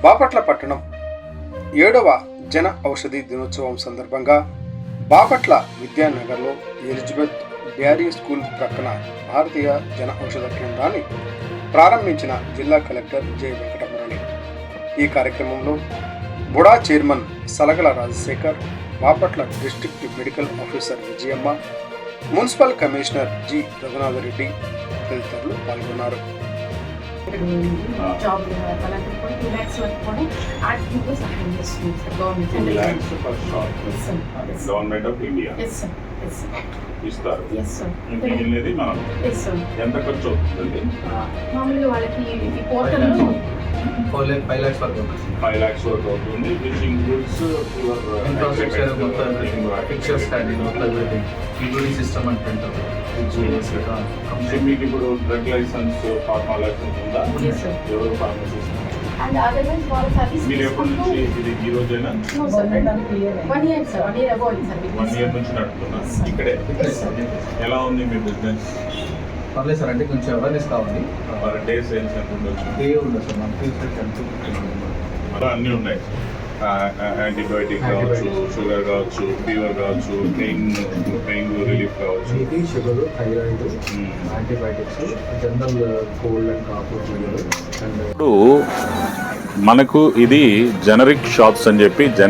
బాపట్ల పట్టణం 7వ జన ఔషధి దినోత్సవం సందర్భంగా బాపట్ల విద్యానగర్లో ఎలిజబెత్ డ్యారీ స్కూల్ ప్రక్కన భారతీయ జన ఔషధ కేంద్రాన్ని ప్రారంభించిన జిల్లా కలెక్టర్ జె వెంకటమురళి. ఈ కార్యక్రమంలో BUDA chairman Salagala Rajasekhar, Bapatla district medical officer Vijayamma, municipal commissioner G Raghunathareddy తదితరులు పాల్గొన్నారు. గవర్నమెంట్ ఆఫ్ ఇండియా ఇస్తారు. ఎంత ఖర్చు అవుతుంది? మామూలుగా వాళ్ళకి ఈ పోర్టల్లో 5 lakhs వరకు 5 lakhs వరకు అవుతుంది. విచ్ ఇంక్లూడ్స్ ఇన్ఫ్రాస్ట్రక్చర్ మొత్తం పిక్చర్స్ స్టాండింగ్ మొత్తం ఇంక్లూడింగ్ సిస్టమ్ అండ్ ప్రింటర్. మీకు ఇప్పుడు డ్రగ్ లైసెన్స్ ఫార్మా లైసెన్స్ ఉందా? ఎవరు ఫార్మసిస్ట్? అండ్ అదర్వైజ్ వాళ్ళ సర్వీస్ మీరు ఎప్పటి నుంచి ఇది ఈ రోజైనా? 1 year sir, 1 year ago 1 year నుంచి నడుపుతున్నారు ఇక్కడే. ఎలా ఉంది మీ బిజినెస్? పర్లేదు సార్, అంటే కొంచెం అవేర్నెస్ కావాలి. మరి డే సేల్స్ ఎంత ఉండొచ్చు? డే ఉండదు సార్, మనకి అలా అన్నీ ఉన్నాయి. యాంటీబయాటిక్ కావచ్చు, షుగర్ కావచ్చు, ఫీవర్ కావచ్చు, పెయిన్ రిలీఫ్ కావచ్చు, sugar, thyroid, antibiotics, general cold and cough. ఇప్పుడు మనకు ఇది జనరిక్ షాప్స్ అని చెప్పి